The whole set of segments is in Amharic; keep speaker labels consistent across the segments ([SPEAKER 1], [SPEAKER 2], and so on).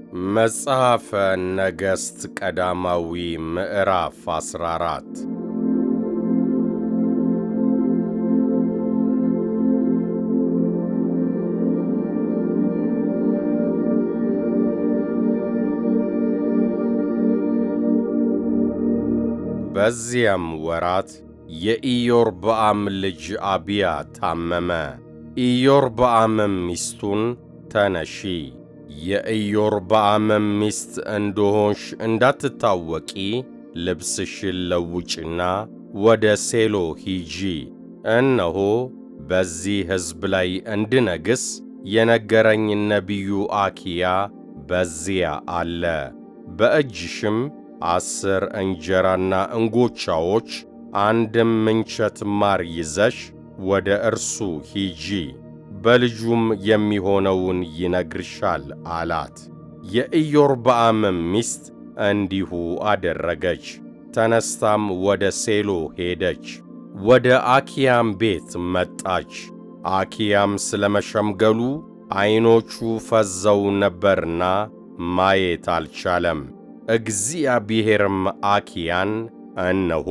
[SPEAKER 1] መጽሐፈ ነገሥት ቀዳማዊ ምዕራፍ 14 በዚያም ወራት የኢዮርብዓም ልጅ አብያ ታመመ። ኢዮርብዓምም ሚስቱን ተነሺ፣ የኢዮርብዓምም ሚስት እንደሆንሽ እንዳትታወቂ ልብስሽን ለውጭና ወደ ሴሎ ሂጂ፣ እነሆ በዚህ ሕዝብ ላይ እንድነግሥ የነገረኝ ነቢዩ አኪያ በዚያ አለ። በእጅሽም 10 እንጀራና እንጎቻዎች አንድም ምንቸት ማር ይዘሽ ወደ እርሱ ሂጂ፣ በልጁም የሚሆነውን ይነግርሻል አላት። የኢዮርብዓምም ሚስት እንዲሁ አደረገች። ተነስታም ወደ ሴሎ ሄደች። ወደ አኪያም ቤት መጣች። አኪያም ስለ መሸምገሉ ዐይኖቹ ፈዘው ነበርና ማየት አልቻለም። እግዚአብሔርም አኪያን እነሆ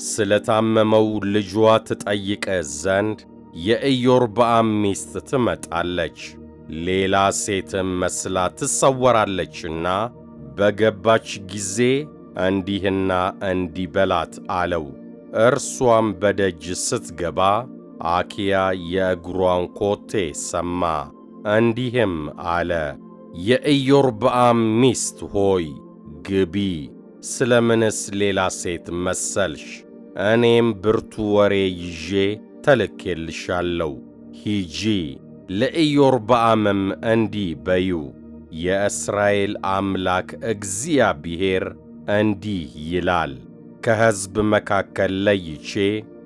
[SPEAKER 1] ስለ ታመመው ልጇ ትጠይቅ ዘንድ የኢዮርብዓም ሚስት ትመጣለች፣ ሌላ ሴትም መስላ ትሰወራለችና በገባች ጊዜ እንዲህና እንዲህ በላት አለው። እርሷም በደጅ ስትገባ አኪያ የእግሯን ኮቴ ሰማ፣ እንዲህም አለ፣ የኢዮርብዓም ሚስት ሆይ ግቢ፣ ስለ ምንስ ሌላ ሴት መሰልሽ? እኔም ብርቱ ወሬ ይዤ ተልኬልሻለሁ። ሂጂ፣ ለኢዮርብዓምም እንዲህ በዩ፣ የእስራኤል አምላክ እግዚአብሔር እንዲህ ይላል፣ ከሕዝብ መካከል ለይቼ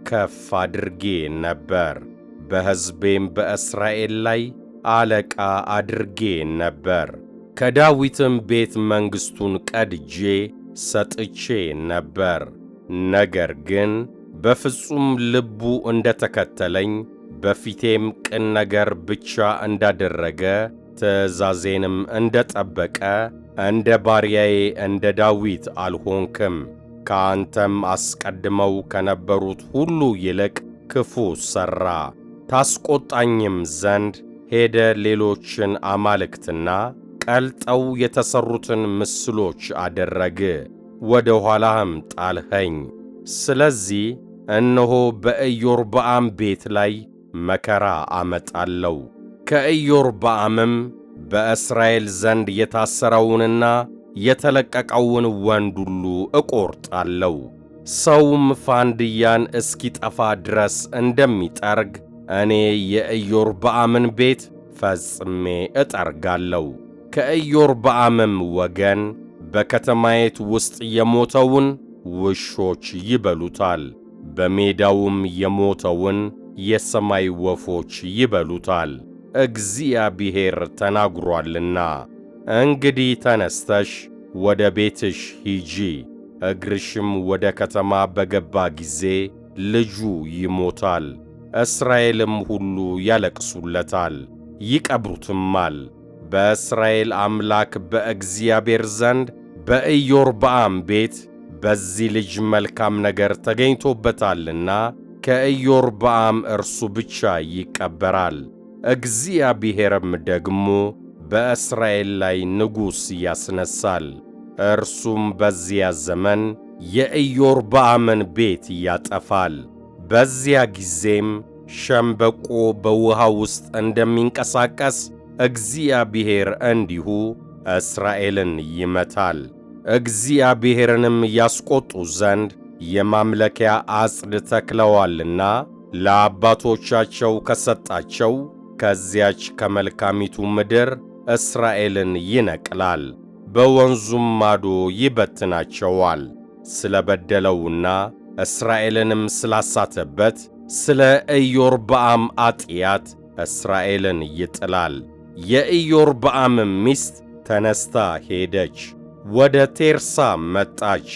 [SPEAKER 1] ከፍ አድርጌ ነበር፣ በሕዝቤም በእስራኤል ላይ አለቃ አድርጌ ነበር። ከዳዊትም ቤት መንግሥቱን ቀድጄ ሰጥቼ ነበር። ነገር ግን በፍጹም ልቡ እንደ ተከተለኝ በፊቴም ቅን ነገር ብቻ እንዳደረገ ትእዛዜንም እንደ ጠበቀ እንደ ባሪያዬ እንደ ዳዊት አልሆንክም። ከአንተም አስቀድመው ከነበሩት ሁሉ ይልቅ ክፉ ሠራ። ታስቈጣኝም ዘንድ ሄደ ሌሎችን አማልክትና ቀልጠው የተሠሩትን ምስሎች አደረግ፣ ወደ ኋላህም ጣልኸኝ። ስለዚህ እነሆ በኢዮርብዓም ቤት ላይ መከራ አመጣለሁ፣ ከኢዮርብዓምም በእስራኤል ዘንድ የታሰረውንና የተለቀቀውን ወንድ ሁሉ እቈርጣለሁ። ሰውም ፋንድያን እስኪጠፋ ድረስ እንደሚጠርግ እኔ የኢዮርብዓምን ቤት ፈጽሜ እጠርጋለሁ። ከኢዮርብዓምም ወገን በከተማይቱ ውስጥ የሞተውን ውሾች ይበሉታል፣ በሜዳውም የሞተውን የሰማይ ወፎች ይበሉታል፣ እግዚአብሔር ተናግሮአልና። እንግዲህ ተነስተሽ ወደ ቤትሽ ሂጂ። እግርሽም ወደ ከተማ በገባ ጊዜ ልጁ ይሞታል፣ እስራኤልም ሁሉ ያለቅሱለታል፣ ይቀብሩትማል። በእስራኤል አምላክ በእግዚአብሔር ዘንድ በኢዮርብዓም ቤት በዚህ ልጅ መልካም ነገር ተገኝቶበታልና ከኢዮርብዓም እርሱ ብቻ ይቀበራል። እግዚአብሔርም ደግሞ በእስራኤል ላይ ንጉሥ ያስነሣል። እርሱም በዚያ ዘመን የኢዮርብዓምን ቤት ያጠፋል። በዚያ ጊዜም ሸምበቆ በውሃ ውስጥ እንደሚንቀሳቀስ እግዚአብሔር እንዲሁ እስራኤልን ይመታል። እግዚአብሔርንም ያስቈጡ ዘንድ የማምለኪያ ዐፀድ ተክለዋልና ለአባቶቻቸው ከሰጣቸው ከዚያች ከመልካሚቱ ምድር እስራኤልን ይነቅላል፣ በወንዙም ማዶ ይበትናቸዋል። ስለ በደለውና እስራኤልንም ስላሳተበት ስለ ኢዮርብዓም ኃጢአት እስራኤልን ይጥላል። የኢዮርብዓምም ሚስት ተነስታ ሄደች፣ ወደ ቴርሳ መጣች።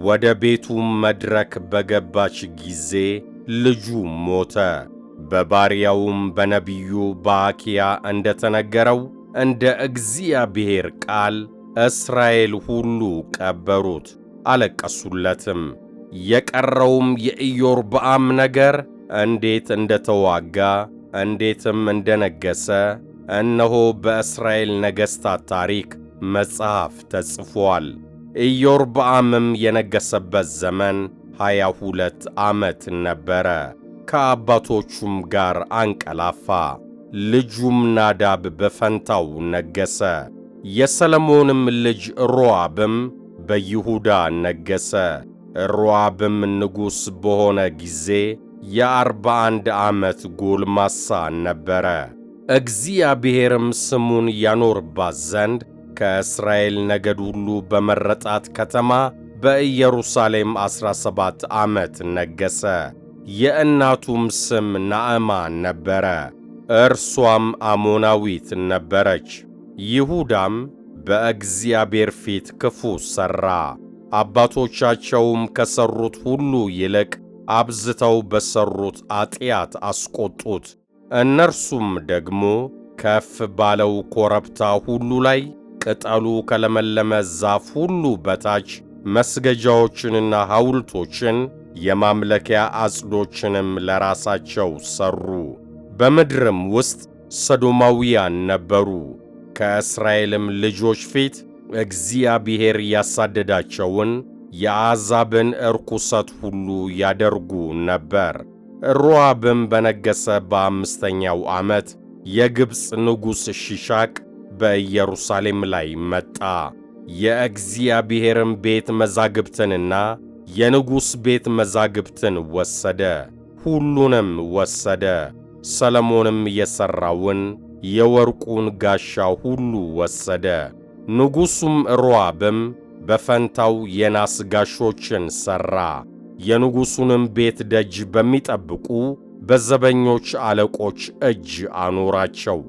[SPEAKER 1] ወደ ቤቱም መድረክ በገባች ጊዜ ልጁ ሞተ። በባሪያውም በነቢዩ በአኪያ እንደ ተነገረው እንደ እግዚአብሔር ቃል እስራኤል ሁሉ ቀበሩት፣ አለቀሱለትም። የቀረውም የኢዮርብዓም ነገር እንዴት እንደተዋጋ እንዴትም እንደነገሠ እነሆ በእስራኤል ነገሥታት ታሪክ መጽሐፍ ተጽፏል። ኢዮርብዓምም የነገሠበት ዘመን 22 ዓመት ነበረ። ከአባቶቹም ጋር አንቀላፋ። ልጁም ናዳብ በፈንታው ነገሠ። የሰሎሞንም ልጅ ሮዓብም በይሁዳ ነገሠ። ሮዓብም ንጉሥ በሆነ ጊዜ የ41 ዓመት ጎልማሳ ነበረ። እግዚአብሔርም ስሙን ያኖርባት ዘንድ ከእስራኤል ነገድ ሁሉ በመረጣት ከተማ በኢየሩሳሌም 17 ዓመት ነገሠ። የእናቱም ስም ናዕማ ነበረ፣ እርሷም አሞናዊት ነበረች። ይሁዳም በእግዚአብሔር ፊት ክፉ ሠራ፣ አባቶቻቸውም ከሠሩት ሁሉ ይልቅ አብዝተው በሠሩት ኃጢአት አስቈጡት። እነርሱም ደግሞ ከፍ ባለው ኮረብታ ሁሉ ላይ ቅጠሉ ከለመለመ ዛፍ ሁሉ በታች መስገጃዎችንና ሐውልቶችን የማምለኪያ አጽዶችንም ለራሳቸው ሠሩ። በምድርም ውስጥ ሰዶማውያን ነበሩ። ከእስራኤልም ልጆች ፊት እግዚአብሔር ያሳደዳቸውን የአሕዛብን ዕርኩሰት ሁሉ ያደርጉ ነበር። ሮዓብም በነገሠ በአምስተኛው ዓመት የግብፅ ንጉሥ ሺሻቅ በኢየሩሳሌም ላይ መጣ። የእግዚአብሔርም ቤት መዛግብትንና የንጉሥ ቤት መዛግብትን ወሰደ፣ ሁሉንም ወሰደ። ሰሎሞንም የሠራውን የወርቁን ጋሻ ሁሉ ወሰደ። ንጉሡም ሮዓብም በፈንታው የናስ ጋሾችን ሠራ። የንጉሡንም ቤት ደጅ በሚጠብቁ በዘበኞች አለቆች እጅ አኖራቸው።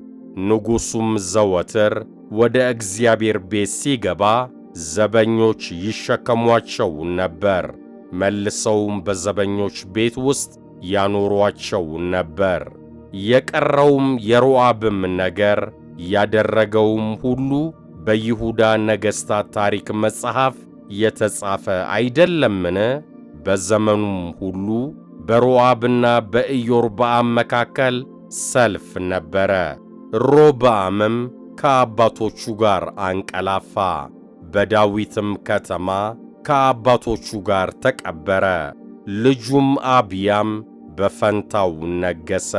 [SPEAKER 1] ንጉሡም ዘወትር ወደ እግዚአብሔር ቤት ሲገባ ዘበኞች ይሸከሟቸው ነበር፣ መልሰውም በዘበኞች ቤት ውስጥ ያኖሯቸው ነበር። የቀረውም የሮዓብም ነገር ያደረገውም ሁሉ በይሁዳ ነገሥታት ታሪክ መጽሐፍ የተጻፈ አይደለምን? በዘመኑም ሁሉ በሮዓብና በኢዮርብዓም መካከል ሰልፍ ነበረ። ሮብዓምም ከአባቶቹ ጋር አንቀላፋ፣ በዳዊትም ከተማ ከአባቶቹ ጋር ተቀበረ። ልጁም አብያም በፈንታው ነገሠ።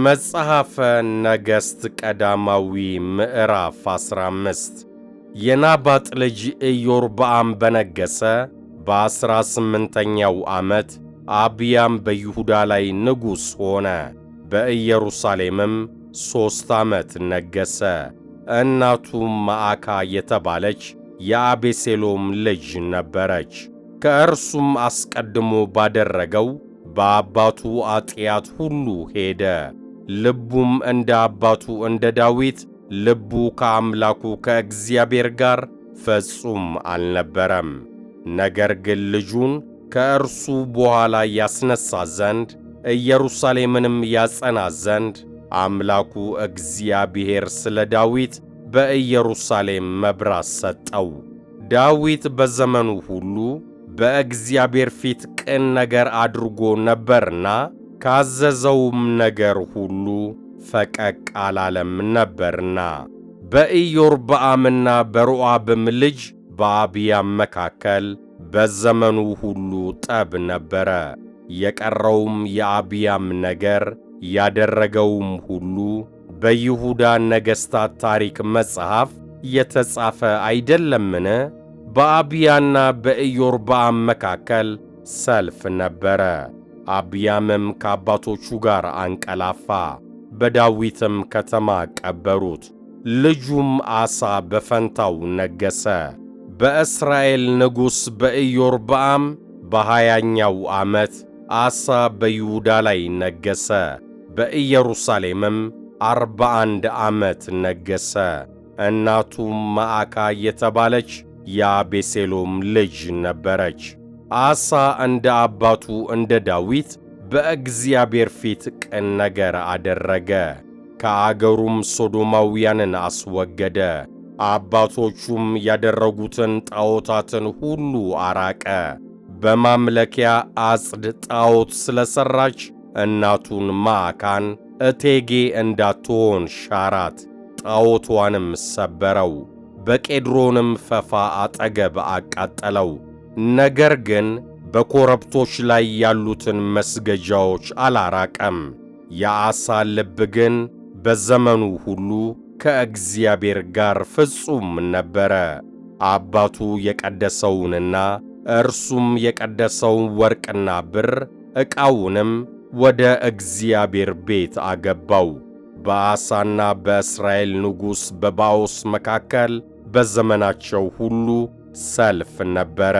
[SPEAKER 1] መጽሐፈ ነገሥት ቀዳማዊ ምዕራፍ 15 የናባጥ ልጅ ኢዮርብዓም በነገሠ በ18ኛው ዓመት አብያም በይሁዳ ላይ ንጉሥ ሆነ። በኢየሩሳሌምም 3 ዓመት ነገሠ። እናቱም መዓካ የተባለች የአቤሴሎም ልጅ ነበረች። ከእርሱም አስቀድሞ ባደረገው በአባቱ ኃጢአት ሁሉ ሄደ። ልቡም እንደ አባቱ እንደ ዳዊት ልቡ ከአምላኩ ከእግዚአብሔር ጋር ፍጹም አልነበረም። ነገር ግን ልጁን ከእርሱ በኋላ ያስነሣ ዘንድ ኢየሩሳሌምንም ያጸና ዘንድ አምላኩ እግዚአብሔር ስለ ዳዊት በኢየሩሳሌም መብራት ሰጠው። ዳዊት በዘመኑ ሁሉ በእግዚአብሔር ፊት ቅን ነገር አድርጎ ነበርና ካዘዘውም ነገር ሁሉ ፈቀቅ አላለም ነበርና። በኢዮርብዓምና በሮዓብም ልጅ በአብያም መካከል በዘመኑ ሁሉ ጠብ ነበረ። የቀረውም የአብያም ነገር ያደረገውም ሁሉ በይሁዳ ነገሥታት ታሪክ መጽሐፍ የተጻፈ አይደለምን? በአብያና በኢዮርብዓም መካከል ሰልፍ ነበረ። አብያምም ከአባቶቹ ጋር አንቀላፋ፣ በዳዊትም ከተማ ቀበሩት። ልጁም አሳ በፈንታው ነገሠ። በእስራኤል ንጉሥ በኢዮርብዓም በ20ኛው ዓመት አሳ በይሁዳ ላይ ነገሠ። በኢየሩሳሌምም 41 ዓመት ነገሠ። እናቱም መዓካ የተባለች የአቤሴሎም ልጅ ነበረች። አሳ እንደ አባቱ እንደ ዳዊት በእግዚአብሔር ፊት ቅን ነገር አደረገ። ከአገሩም ሶዶማውያንን አስወገደ። አባቶቹም ያደረጉትን ጣዖታትን ሁሉ አራቀ። በማምለኪያ አጽድ ጣዖት ስለሠራች እናቱን መዓካን እቴጌ እንዳትሆን ሻራት። ጣዖቷንም ሰበረው፣ በቄድሮንም ፈፋ አጠገብ አቃጠለው። ነገር ግን በኮረብቶች ላይ ያሉትን መስገጃዎች አላራቀም። የአሳ ልብ ግን በዘመኑ ሁሉ ከእግዚአብሔር ጋር ፍጹም ነበረ። አባቱ የቀደሰውንና እርሱም የቀደሰውን ወርቅና ብር ዕቃውንም ወደ እግዚአብሔር ቤት አገባው። በአሳና በእስራኤል ንጉሥ በባኦስ መካከል በዘመናቸው ሁሉ ሰልፍ ነበረ።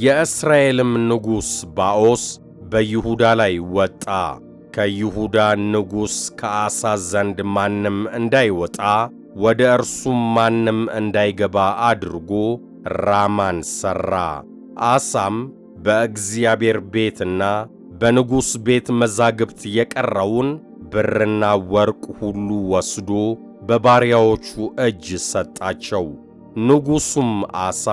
[SPEAKER 1] የእስራኤልም ንጉሥ ባኦስ በይሁዳ ላይ ወጣ። ከይሁዳ ንጉሥ ከአሳ ዘንድ ማንም እንዳይወጣ ወደ እርሱም ማንም እንዳይገባ አድርጎ ራማን ሠራ። አሳም በእግዚአብሔር ቤትና በንጉሥ ቤት መዛግብት የቀረውን ብርና ወርቅ ሁሉ ወስዶ በባሪያዎቹ እጅ ሰጣቸው። ንጉሡም አሳ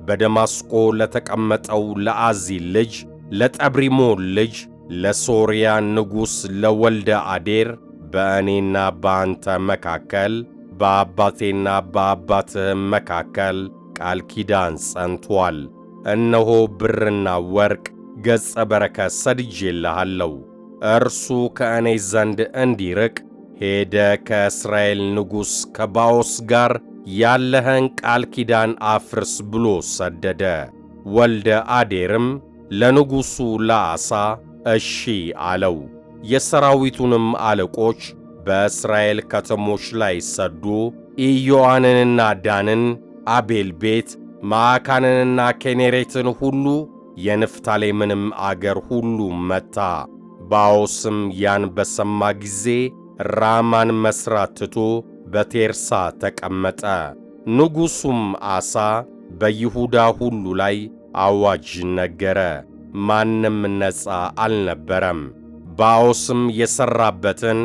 [SPEAKER 1] በደማስቆ ለተቀመጠው ለአዚል ልጅ ለጠብሪሞን ልጅ ለሶርያ ንጉሥ ለወልደ አዴር በእኔና በአንተ መካከል በአባቴና በአባትህም መካከል ቃል ኪዳን ጸንቶአል። እነሆ ብርና ወርቅ ገጸ በረከት ሰድጄልሃለሁ። እርሱ ከእኔ ዘንድ እንዲርቅ ሄደ ከእስራኤል ንጉሥ ከባኦስ ጋር ያለህን ቃል ኪዳን አፍርስ ብሎ ሰደደ። ወልደ አዴርም ለንጉሡ ለአሳ እሺ አለው። የሰራዊቱንም አለቆች በእስራኤል ከተሞች ላይ ሰዶ ኢዮአንንና ዳንን፣ አቤል ቤት፣ መዓካንንና ኬኔሬትን ሁሉ የንፍታሌምንም አገር ሁሉ መታ። ባኦስም ያን በሰማ ጊዜ ራማን መሥራት ትቶ በቴርሳ ተቀመጠ። ንጉሡም አሳ በይሁዳ ሁሉ ላይ አዋጅ ነገረ፣ ማንም ነፃ አልነበረም። ባኦስም የሠራበትን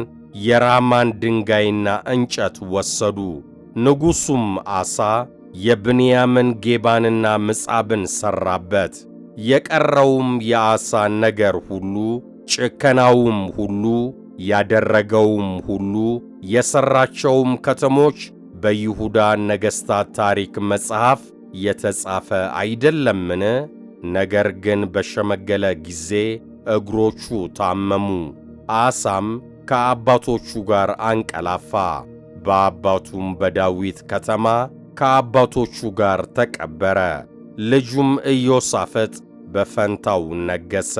[SPEAKER 1] የራማን ድንጋይና እንጨት ወሰዱ። ንጉሡም አሳ የብንያምን ጌባንና ምጻብን ሠራበት። የቀረውም የአሳ ነገር ሁሉ ጭከናውም ሁሉ ያደረገውም ሁሉ የሠራቸውም ከተሞች በይሁዳ ነገሥታት ታሪክ መጽሐፍ የተጻፈ አይደለምን? ነገር ግን በሸመገለ ጊዜ እግሮቹ ታመሙ። አሳም ከአባቶቹ ጋር አንቀላፋ። በአባቱም በዳዊት ከተማ ከአባቶቹ ጋር ተቀበረ። ልጁም ኢዮሳፍጥ በፈንታው ነገሠ።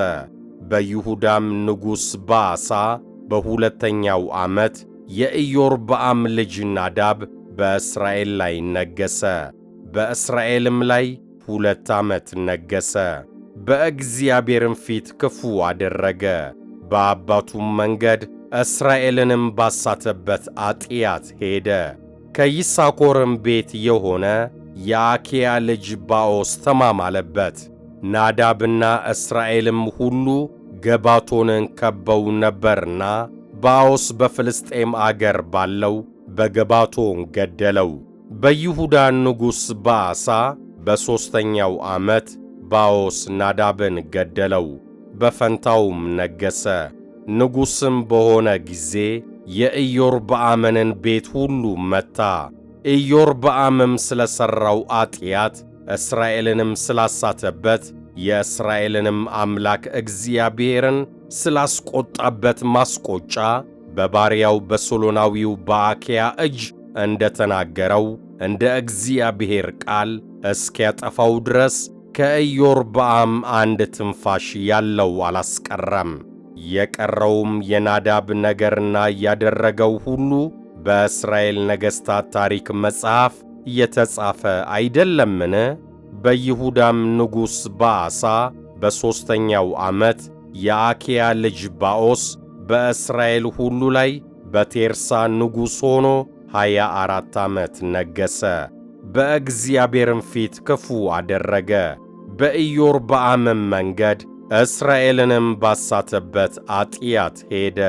[SPEAKER 1] በይሁዳም ንጉሥ በአሳ በሁለተኛው ዓመት የኢዮርብዓም ልጅ ናዳብ በእስራኤል ላይ ነገሠ። በእስራኤልም ላይ 2 ዓመት ነገሠ። በእግዚአብሔርም ፊት ክፉ አደረገ። በአባቱም መንገድ እስራኤልንም ባሳተበት ኃጢአት ሄደ። ከይሳኮርም ቤት የሆነ የአኪያ ልጅ ባኦስ ተማማለበት። ናዳብና እስራኤልም ሁሉ ገባቶንን ከበው ነበርና ባኦስ በፍልስጤም አገር ባለው በገባቶን ገደለው። በይሁዳ ንጉሥ በአሳ በሦስተኛው ዓመት ባኦስ ናዳብን ገደለው፣ በፈንታውም ነገሠ። ንጉሥም በሆነ ጊዜ የኢዮርብዓምን ቤት ሁሉ መታ። ኢዮርብዓምም ስለ ሠራው ኃጢአት እስራኤልንም ስላሳተበት የእስራኤልንም አምላክ እግዚአብሔርን ስላስቈጣበት ማስቈጫ በባሪያው በሶሎናዊው በአኪያ እጅ እንደ ተናገረው እንደ እግዚአብሔር ቃል እስኪያጠፋው ድረስ ከኢዮርብዓም አንድ ትንፋሽ ያለው አላስቀረም። የቀረውም የናዳብ ነገርና ያደረገው ሁሉ በእስራኤል ነገሥታት ታሪክ መጽሐፍ የተጻፈ አይደለምን? በይሁዳም ንጉሥ በአሳ በሦስተኛው ዓመት የአኪያ ልጅ ባኦስ በእስራኤል ሁሉ ላይ በቴርሳ ንጉሥ ሆኖ 24 ዓመት ነገሠ። በእግዚአብሔርም ፊት ክፉ አደረገ። በኢዮርብዓምም መንገድ እስራኤልንም ባሳተበት ኃጢአት ሄደ።